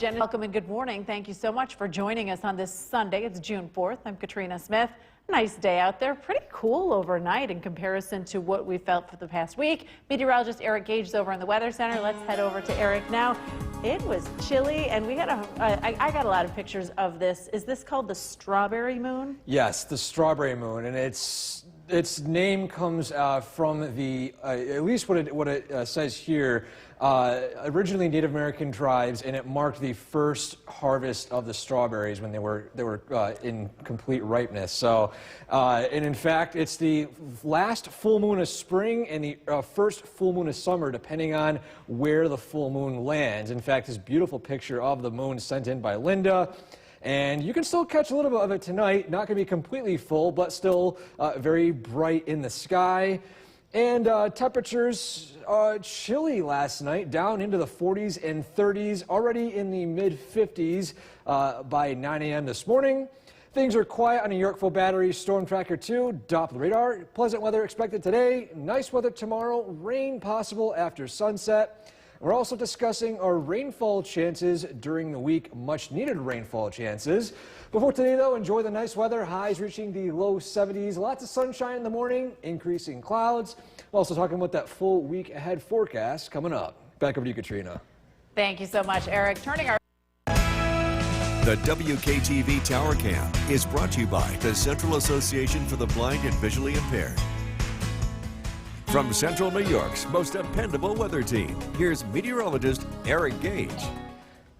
Jen. Welcome and good morning. Thank you so much for joining us on this Sunday. It's June 4th. I'm Katrina Smith. Nice day out there. Pretty cool overnight in comparison to what we felt for the past week. Meteorologist Eric Gage is over in the Weather Center. Let's head over to Eric now. It was chilly, and we got I got a lot of pictures of this. Is this called the strawberry moon? Yes, the strawberry moon, and its name comes from the at least what it says here. Originally Native American tribes, and it marked the first harvest of the strawberries when they were in complete ripeness. So, and in fact, it's the last full moon of spring and the first full moon of summer, depending on where the full moon lands. In fact, this beautiful picture of the moon sent in by Linda. And you can still catch a little bit of it tonight. Not going to be completely full, but still very bright in the sky. And temperatures chilly last night, down into the 40s and 30s, already in the mid-50s by 9 a.m. this morning. Things are quiet on the Yorkville Battery Storm Tracker 2 Doppler radar. Pleasant weather expected today, nice weather tomorrow, rain possible after sunset. We're also discussing our rainfall chances during the week, much needed rainfall chances. Before today though, enjoy the nice weather, highs reaching the low 70s, lots of sunshine in the morning, increasing clouds. We're also talking about that full week ahead forecast coming up. Back over to you, Katrina. Thank you so much, Eric. The WKTV Tower Cam is brought to you by the Central Association for the Blind and Visually Impaired. From Central New York's most dependable weather team, here's meteorologist Eric Gage.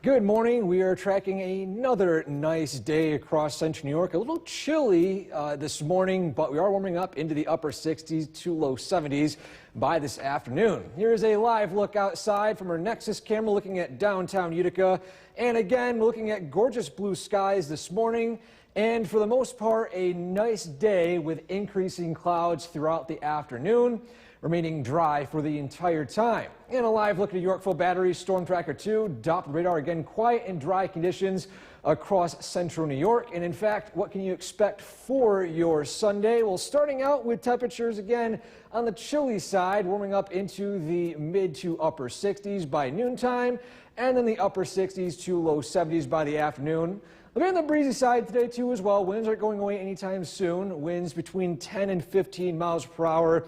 Good morning. We are tracking another nice day across Central New York. A little chilly this morning, but we are warming up into the upper 60s to low 70s by this afternoon. Here's a live look outside from our Nexus camera looking at downtown Utica. And again, looking at gorgeous blue skies this morning. And for the most part, a nice day with increasing clouds throughout the afternoon, remaining dry for the entire time. And a live look at Yorkville Battery Storm Tracker 2 Doppler radar. Again, quiet and dry conditions across central New York. And in fact, what can you expect for your Sunday? Well, starting out with temperatures again on the chilly side, warming up into the mid to upper 60s by noontime, and then the upper 60s to low 70s by the afternoon. Looking on the breezy side today too as well, winds aren't going away anytime soon. Winds between 10 and 15 miles per hour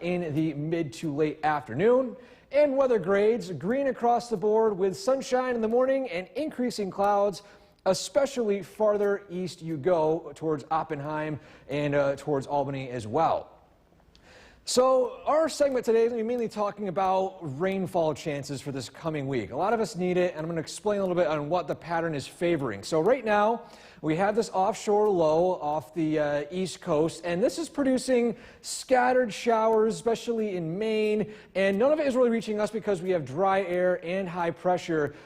in the mid to late afternoon. And weather grades, green across the board with sunshine in the morning and increasing clouds, especially farther east you go towards Oppenheim and towards Albany as well. So our segment today is going to be mainly talking about rainfall chances for this coming week. A lot of us need it, and I'm going to explain a little bit on what the pattern is favoring. So right now, we have this offshore low off the east coast, and this is producing scattered showers, especially in Maine, and none of it is really reaching us because we have dry air and high pressure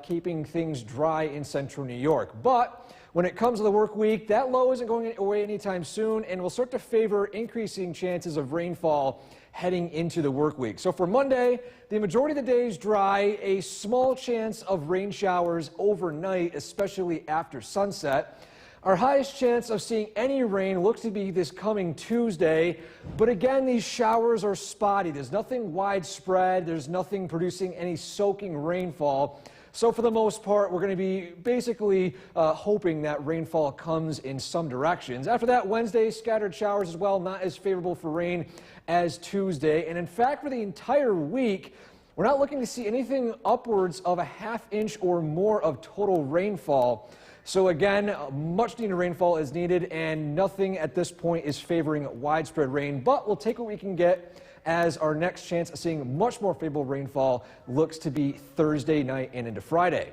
keeping things dry in central New York. But when it comes to the work week, that low isn't going away anytime soon, and will start to favor increasing chances of rainfall heading into the work week. So for Monday, the majority of the day is dry, a small chance of rain showers overnight, especially after sunset. Our highest chance of seeing any rain looks to be this coming Tuesday, but again, these showers are spotty. There's nothing widespread. There's nothing producing any soaking rainfall. So for the most part, we're going to be basically hoping that rainfall comes in some directions. After that, Wednesday, scattered showers as well, not as favorable for rain as Tuesday. And in fact, for the entire week, we're not looking to see anything upwards of a ½ inch or more of total rainfall. So again, much needed rainfall is needed, and nothing at this point is favoring widespread rain. But we'll take what we can get, as our next chance of seeing much more favorable rainfall looks to be Thursday night and into Friday.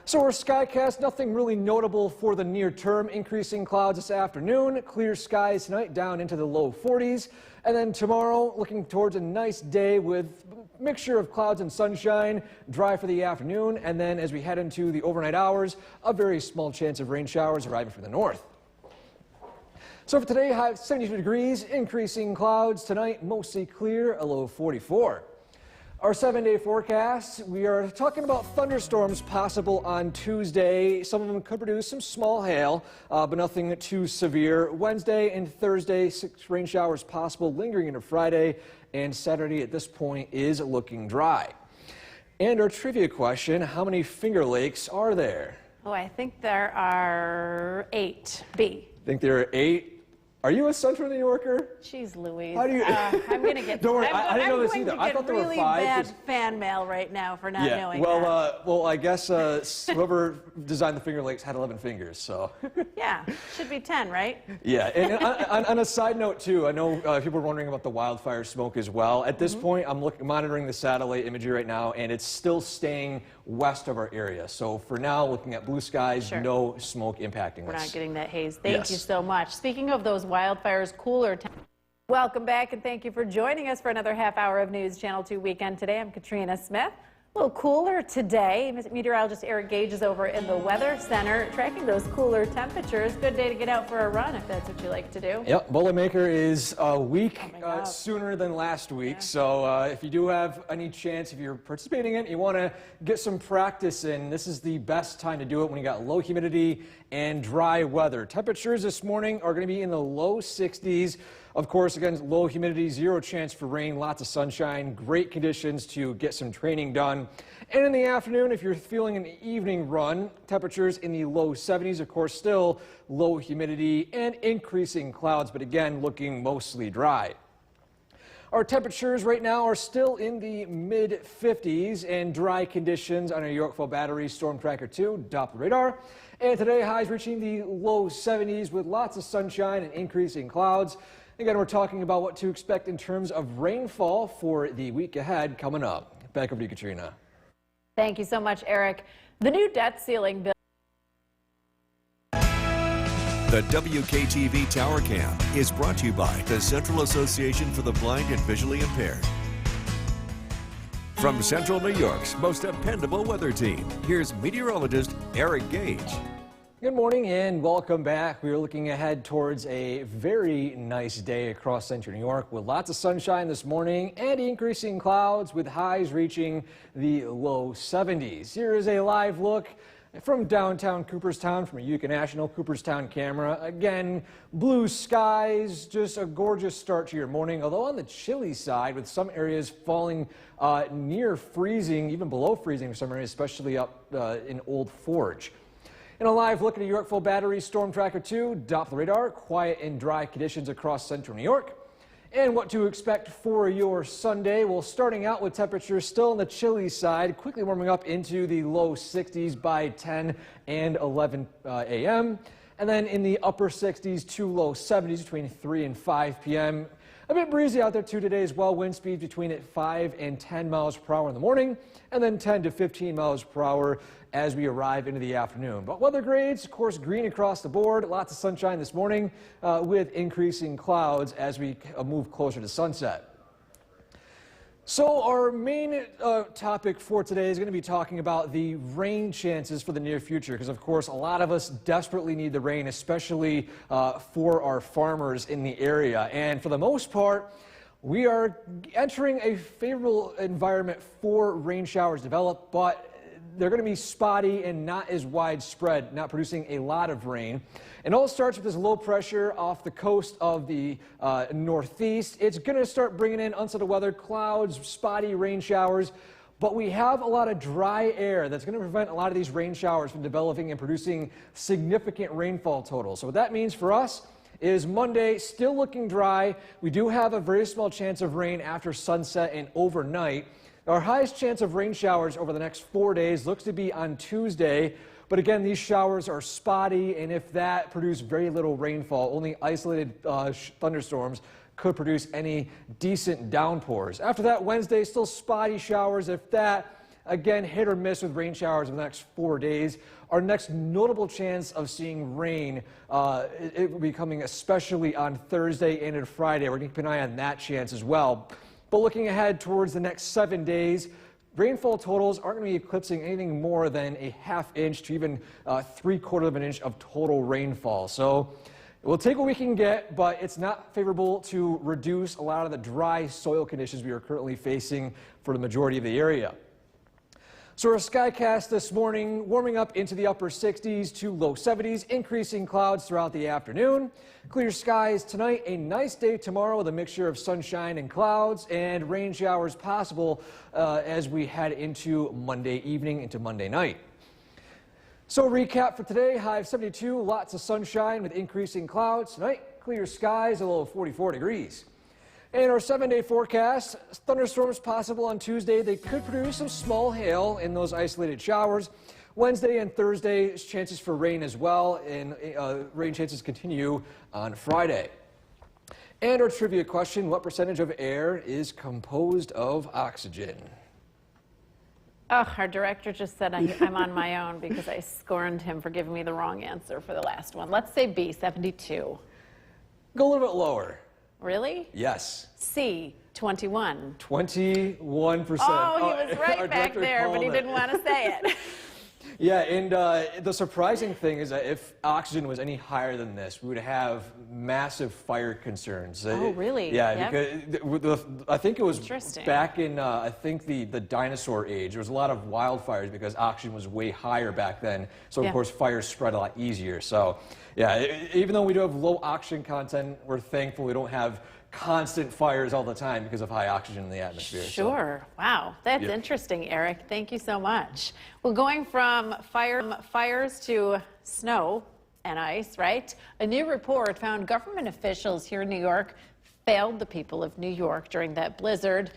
So our skycast, nothing really notable for the near term. Increasing clouds this afternoon, clear skies tonight down into the low 40s. And then tomorrow, looking towards a nice day with a mixture of clouds and sunshine, dry for the afternoon. And then as we head into the overnight hours, a very small chance of rain showers arriving from the north. So for today, high 72 degrees, increasing clouds. Tonight, mostly clear, a low of 44. Our 7-day forecast, we are talking about thunderstorms possible on Tuesday. Some of them could produce some small hail, but nothing too severe. Wednesday and Thursday, 6 rain showers possible lingering into Friday, and Saturday at this point is looking dry. And our trivia question, how many Finger Lakes are there? Oh, I think there are 8. B. Think there are 8? Are you a Central New Yorker? Jeez Louise. How do you- I'm going to get Don't worry, I'm, I didn't know this I'm either. going I to thought get there were really 5, bad 'cause- fan mail right now for not knowing well, that. well, I guess whoever designed the Finger Lakes had 11 fingers, so. Yeah, should be 10, right? Yeah, and on a side note too, I know people are wondering about the wildfire smoke as well. At this point, I'm monitoring the satellite imagery right now, and it's still staying west of our area. So for now, looking at blue skies, Sure. no smoke impacting We're us. not getting that haze. Thank Yes. you so much. Speaking of those wildfires, cooler welcome back, and thank you for joining us for another half hour of News Channel 2 Weekend today. I'm Katrina Smith. A little cooler today. Meteorologist Eric Gage is over in the Weather Center tracking those cooler temperatures. Good day to get out for a run if that's what you like to do. Yep, Boilermaker is a week up. sooner than last week. So if you do have any chance, if you're participating in it, you want to get some practice in, this is the best time to do it when you got low humidity and dry weather. Temperatures this morning are going to be in the low 60s. Of course, again, low humidity, 0 chance for rain, lots of sunshine, great conditions to get some training done. And in the afternoon, if you're feeling an evening run, temperatures in the low 70s, of course, still low humidity and increasing clouds, but again, looking mostly dry. Our temperatures right now are still in the mid 50s and dry conditions on our Yorkville Battery Storm Tracker 2 Doppler radar. And today, highs reaching the low 70s with lots of sunshine and increasing clouds. Again, we're talking about what to expect in terms of rainfall for the week ahead coming up. Back over to you, Katrina. Thank you so much, Eric. The new debt ceiling bill. The WKTV Tower Cam is brought to you by the Central Association for the Blind and Visually Impaired. From Central New York's most dependable weather team, here's meteorologist Eric Gage. Good morning and welcome back. We are looking ahead towards a very nice day across central New York with lots of sunshine this morning and increasing clouds with highs reaching the low 70s. Here is a live look from downtown Cooperstown from a Utica National Cooperstown camera. Again, blue skies, just a gorgeous start to your morning, although on the chilly side with some areas falling near freezing, even below freezing for some areas, especially up in Old Forge. In a live look at a Yorkville Battery Storm Tracker 2 Doppler radar, quiet and dry conditions across central New York. And what to expect for your Sunday. Well, starting out with temperatures still on the chilly side, quickly warming up into the low 60s by 10 and 11 a.m. And then in the upper 60s to low 70s between 3 and 5 p.m. A bit breezy out there too today as well. Wind speeds between 5 and 10 miles per hour in the morning, and then 10 to 15 miles per hour as we arrive into the afternoon. But weather grades, of course, green across the board. Lots of sunshine this morning with increasing clouds as we move closer to sunset. So our main topic for today is going to be talking about the rain chances for the near future, because of course a lot of us desperately need the rain, especially for our farmers in the area. And for the most part, we are entering a favorable environment for rain showers to develop, but they're going to be spotty and not as widespread, not producing a lot of rain. It all starts with this low pressure off the coast of the northeast. It's going to start bringing in unsettled weather, clouds, spotty rain showers. But we have a lot of dry air that's going to prevent a lot of these rain showers from developing and producing significant rainfall totals. So what that means for us is Monday, still looking dry. We do have a very small chance of rain after sunset and overnight. Our highest chance of rain showers over the next 4 days looks to be on Tuesday. But again, these showers are spotty, and if that, produce very little rainfall. Only isolated thunderstorms could produce any decent downpours. After that, Wednesday, still spotty showers. If that, again, hit or miss with rain showers in the next 4 days. Our next notable chance of seeing rain, it will be coming especially on Thursday and on Friday. We're going to keep an eye on that chance as well. But looking ahead towards the next 7 days, rainfall totals aren't going to be eclipsing anything more than a ½ inch to even 3/4 of an inch of total rainfall. So we'll take what we can get, but it's not favorable to reduce a lot of the dry soil conditions we are currently facing for the majority of the area. So our skycast this morning, warming up into the upper 60s to low 70s, increasing clouds throughout the afternoon. Clear skies tonight, a nice day tomorrow with a mixture of sunshine and clouds, and rain showers possible as we head into Monday evening into Monday night. So recap for today, high of 72, lots of sunshine with increasing clouds. Tonight, clear skies, a low of 44 degrees. In our 7-day forecast, thunderstorms possible on Tuesday. They could produce some small hail in those isolated showers. Wednesday and Thursday, chances for rain as well, and rain chances continue on Friday. And our trivia question, what percentage of air is composed of oxygen? Oh, our director just said I'm on my own because I scorned him for giving me the wrong answer for the last one. Let's say B, 72. Go a little bit lower. Really? Yes. C, 21. 21%. Oh, he was right back there, but he didn't want to say it. Yeah, and the surprising thing is that if oxygen was any higher than this, we would have massive fire concerns. Oh, really? Yeah, Yep. because I think it was Interesting. back in, I think the dinosaur age, there was a lot of wildfires because oxygen was way higher back then. So, Yeah. of course, fires spread a lot easier. So, yeah, even though we do have low oxygen content, we're thankful we don't have constant fires all the time because of high oxygen in the atmosphere. Sure. Wow. That's Yep. interesting, Eric. Thank you so much. Well, going from fires to snow and ice, right? A new report found government officials here in New York failed the people of New York during that blizzard.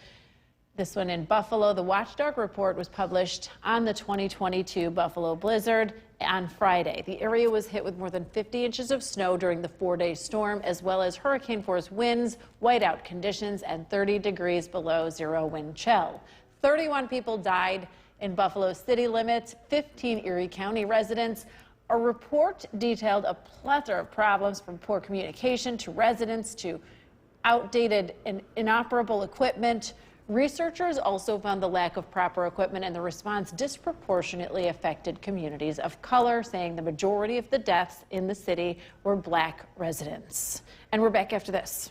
This one in Buffalo. The Watchdog report was published on the 2022 Buffalo blizzard on Friday. The area was hit with more than 50 inches of snow during the 4-day storm, as well as hurricane-force winds, whiteout conditions, and 30 degrees below zero wind chill. 31 people died in Buffalo city limits, 15 Erie County residents. A report detailed a plethora of problems from poor communication to residents to outdated and inoperable equipment. Researchers also found the lack of proper equipment and the response disproportionately affected communities of color, saying the majority of the deaths in the city were Black residents. And we're back after this.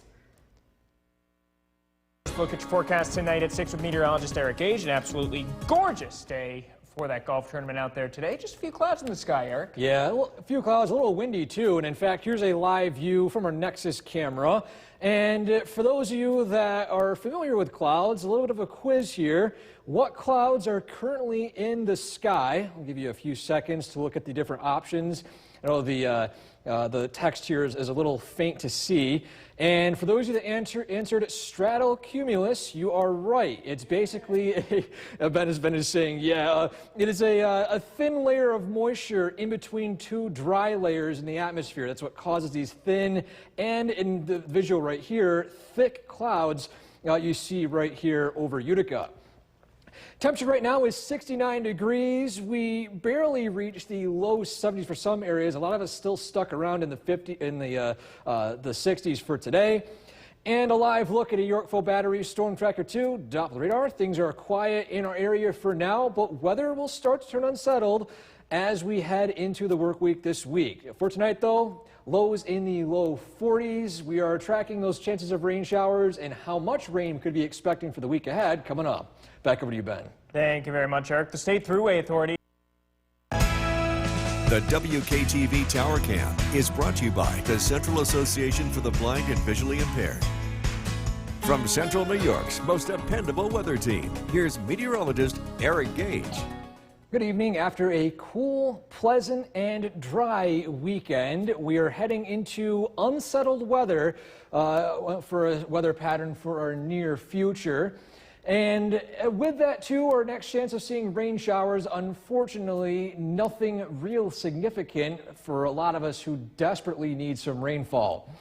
Look at your forecast tonight at 6 with meteorologist Eric Gage. An absolutely gorgeous day for that golf tournament out there today. Just a few clouds in the sky, Eric. Yeah, a few clouds, a little windy too. And in fact, here's a live view from our Nexus camera. And for those of you that are familiar with clouds, a little bit of a quiz here. What clouds are currently in the sky? I'll give you a few seconds to look at the different options. I know the text here is a little faint to see. And for those of you that answered stratocumulus, you are right. It's basically, Ben is saying, yeah, it is a thin layer of moisture in between two dry layers in the atmosphere. That's what causes these thin, and in the visual right here, thick clouds you see right here over Utica. Temperature right now is 69 degrees. We barely reached the low 70s for some areas. A lot of us still stuck around in the 60s for today. And a live look at a Yorkville Battery Storm Tracker 2 Doppler radar. Things are quiet in our area for now, but weather will start to turn unsettled as we head into the work week this week. For tonight, though, lows in the low 40s. We are tracking those chances of rain showers and how much rain we could be expecting for the week ahead coming up. Back over to you, Ben. Thank you very much, Eric. The State Thruway Authority. The WKTV Tower Cam is brought to you by the Central Association for the Blind and Visually Impaired. From Central New York's most dependable weather team, here's meteorologist Eric Gage. Good evening. After a cool, pleasant, and dry weekend, we are heading into unsettled weather for a weather pattern for our near future. And with that, too, our next chance of seeing rain showers, unfortunately, nothing real significant for a lot of us who desperately need some rainfall.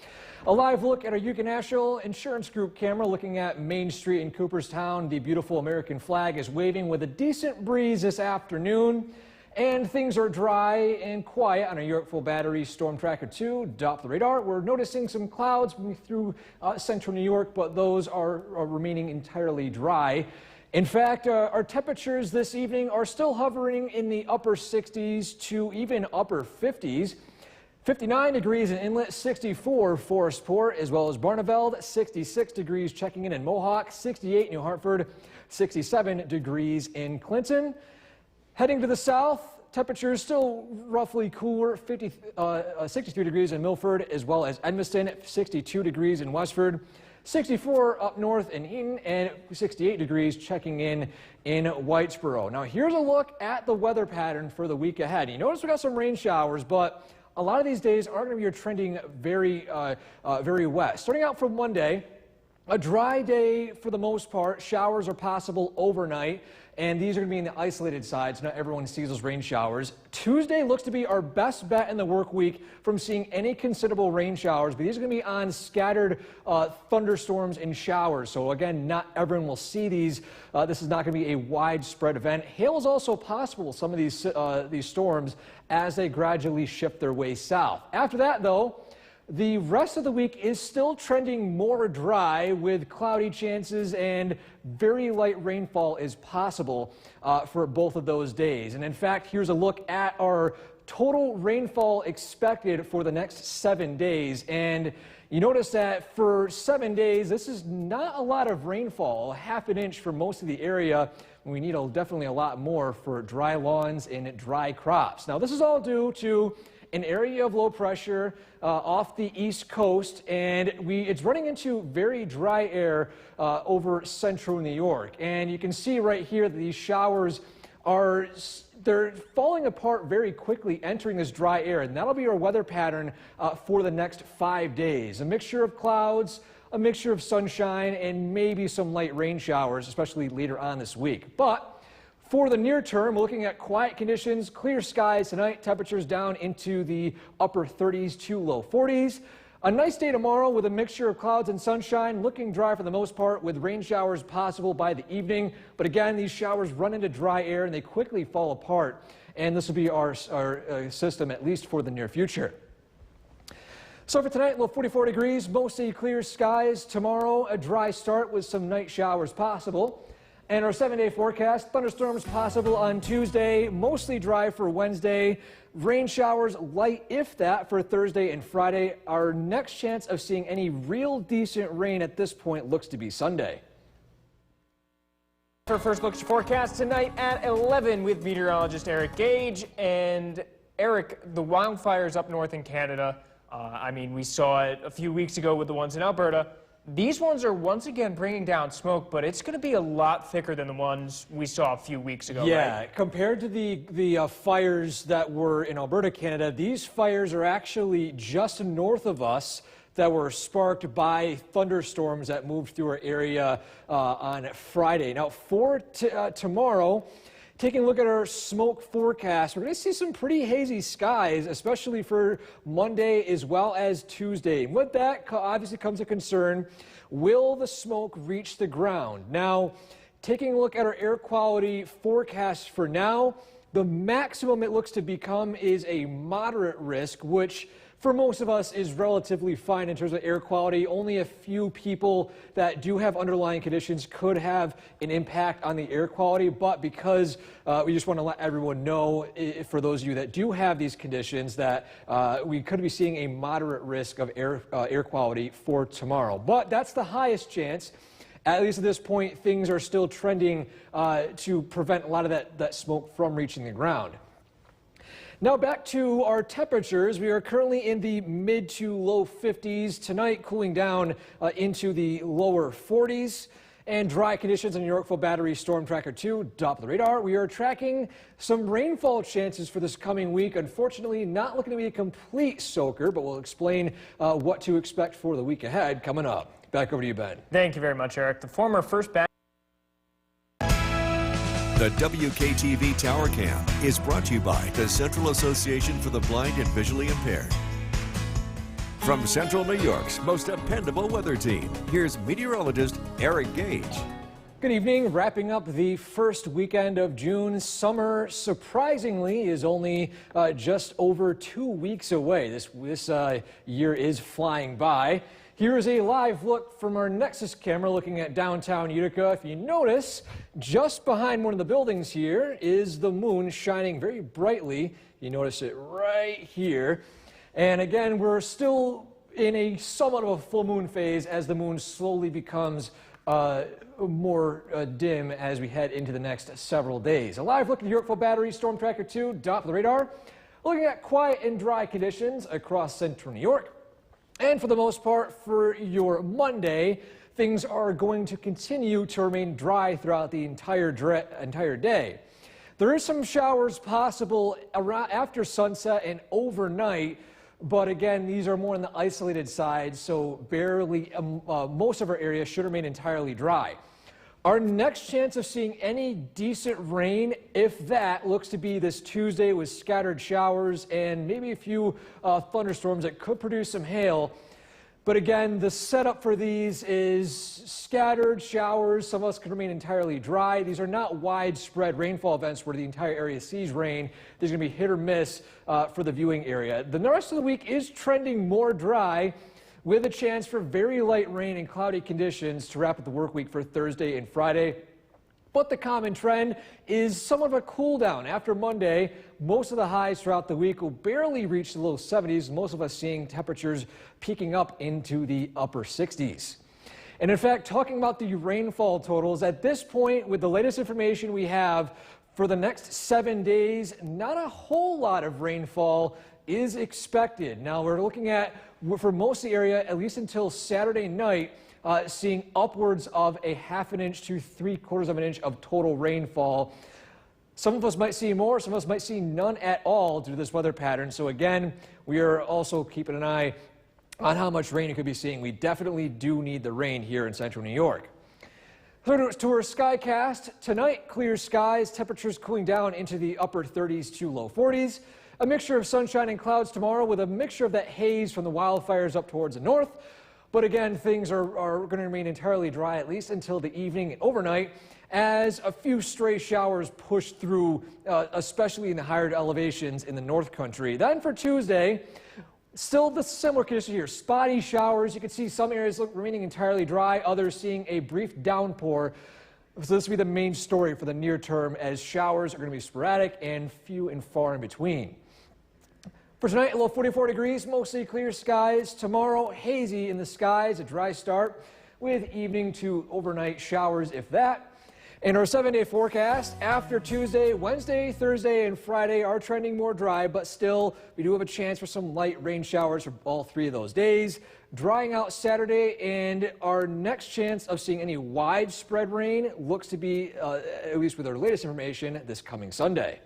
A live look at our Utica National Insurance Group camera looking at Main Street in Cooperstown. The beautiful American flag is waving with a decent breeze this afternoon. And things are dry and quiet on a Yorkville Battery Storm Tracker 2 Doppler radar. We're noticing some clouds moving through central New York, but those are remaining entirely dry. In fact, our temperatures this evening are still hovering in the upper 60s to even upper 50s. 59 degrees in Inlet, 64 Forestport, as well as Barneveld, 66 degrees checking in Mohawk, 68 New Hartford, 67 degrees in Clinton. Heading to the south, temperatures still roughly cooler, 63 degrees in Milford, as well as Edmiston, 62 degrees in Westford, 64 up north in Eaton, and 68 degrees checking in Whitesboro. Now here's a look at the weather pattern for the week ahead. You notice we got some rain showers, but a lot of these days aren't going to be trending very wet. Starting out from Monday, a dry day for the most part. Showers are possible overnight, and these are going to be in the isolated sides. Not everyone sees those rain showers. Tuesday looks to be our best bet in the work week from seeing any considerable rain showers, but these are going to be on scattered thunderstorms and showers. So again, not everyone will see these. This is not going to be a widespread event. Hail is also possible, some of these storms, as they gradually shift their way south. After that, though, the rest of the week is still trending more dry with cloudy chances, and very light rainfall is possible for both of those days. And in fact, here's a look at our total rainfall expected for the next 7 days. And you notice that for 7 days, this is not a lot of rainfall, ½ an inch for most of the area. We need definitely a lot more for dry lawns and dry crops. Now, this is all due to an area of low pressure off the east coast, and it's running into very dry air over central New York. And you can see right here that these showers they're falling apart very quickly entering this dry air, and that'll be our weather pattern for the next 5 days. A mixture of clouds, a mixture of sunshine, and maybe some light rain showers, especially later on this week. But for the near term, we're looking at quiet conditions, clear skies tonight, temperatures down into the upper 30s to low 40s. A nice day tomorrow with a mixture of clouds and sunshine, looking dry for the most part with rain showers possible by the evening. But again, these showers run into dry air and they quickly fall apart. And this will be our system, at least for the near future. So for tonight, low 44 degrees, mostly clear skies. Tomorrow, a dry start with some night showers possible. And our 7-day forecast, thunderstorms possible on Tuesday, mostly dry for Wednesday, rain showers light if that for Thursday and Friday. Our next chance of seeing any real decent rain at this point looks to be Sunday. For first look at your forecast tonight at 11 with meteorologist Eric Gage. And Eric, the wildfires up north in Canada, I mean, we saw it a few weeks ago with the ones in Alberta. These ones are once again bringing down smoke, but it's going to be a lot thicker than the ones we saw a few weeks ago. Yeah, right? Compared to the fires that were in Alberta, Canada, these fires are actually just north of us that were sparked by thunderstorms that moved through our area on Friday. Now, for tomorrow, taking a look at our smoke forecast, we're going to see some pretty hazy skies, especially for Monday as well as Tuesday. With that, obviously comes a concern, will the smoke reach the ground? Now, taking a look at our air quality forecast for now, the maximum it looks to become is a moderate risk, which for most of us is relatively fine in terms of air quality. Only a few people that do have underlying conditions could have an impact on the air quality, but because we just want to let everyone know, for those of you that do have these conditions, that we could be seeing a moderate risk of air quality for tomorrow. But that's the highest chance. At least at this point, things are still trending to prevent a lot of that smoke from reaching the ground. Now back to our temperatures. We are currently in the mid to low 50s. Tonight, cooling down into the lower 40s. And dry conditions on Yorkville Battery Storm Tracker 2, Doppler radar. We are tracking some rainfall chances for this coming week. Unfortunately, not looking to be a complete soaker, but we'll explain what to expect for the week ahead coming up. Back over to you, Ben. Thank you very much, Eric. The former first bat. The WKTV Tower Cam is brought to you by the Central Association for the Blind and Visually Impaired. From Central New York's most dependable weather team, here's meteorologist Eric Gage. Good evening. Wrapping up the first weekend of June. Summer, surprisingly, is only just over 2 weeks away. This year is flying by. Here is a live look from our Nexus camera looking at downtown Utica. If you notice, just behind one of the buildings here is the moon shining very brightly. You notice it right here. And again, we're still in a somewhat of a full moon phase as the moon slowly becomes more dim as we head into the next several days. A live look at the Yorkville Battery Storm Tracker 2 dot for the radar. Looking at quiet and dry conditions across central New York. And for the most part, for your Monday, things are going to continue to remain dry throughout the entire day. There is some showers possible around after sunset and overnight, but again, these are more on the isolated side, so barely, most of our area should remain entirely dry. Our next chance of seeing any decent rain, if that, looks to be this Tuesday with scattered showers and maybe a few thunderstorms that could produce some hail. But again, the setup for these is scattered showers. Some of us could remain entirely dry. These are not widespread rainfall events where the entire area sees rain. There's going to be hit or miss for the viewing area. The rest of the week is trending more dry, with a chance for very light rain and cloudy conditions to wrap up the work week for Thursday and Friday. But the common trend is somewhat of a cool down. After Monday, most of the highs throughout the week will barely reach the low 70s, most of us seeing temperatures peaking up into the upper 60s. And in fact, talking about the rainfall totals, at this point, with the latest information we have for the next 7 days, not a whole lot of rainfall is expected. Now, we're looking at, for most of the area, at least until Saturday night, seeing upwards of a ½ inch to 3/4 of an inch of total rainfall. Some of us might see more, some of us might see none at all due to this weather pattern. So again, we are also keeping an eye on how much rain you could be seeing. We definitely do need the rain here in central New York. To our Skycast, tonight clear skies, temperatures cooling down into the upper 30s to low 40s. A mixture of sunshine and clouds tomorrow with a mixture of that haze from the wildfires up towards the north. But again, things are going to remain entirely dry at least until the evening and overnight as a few stray showers push through, especially in the higher elevations in the North Country. Then for Tuesday, still the similar condition here. Spotty showers. You can see some areas remaining entirely dry, others seeing a brief downpour. So this will be the main story for the near term, as showers are going to be sporadic and few and far in between. For tonight, a low 44 degrees, mostly clear skies. Tomorrow, hazy in the skies, a dry start with evening to overnight showers, if that. And our 7-day forecast, after Tuesday, Wednesday, Thursday, and Friday are trending more dry, but still, we do have a chance for some light rain showers for all 3 of those days. Drying out Saturday, and our next chance of seeing any widespread rain looks to be, at least with our latest information, this coming Sunday.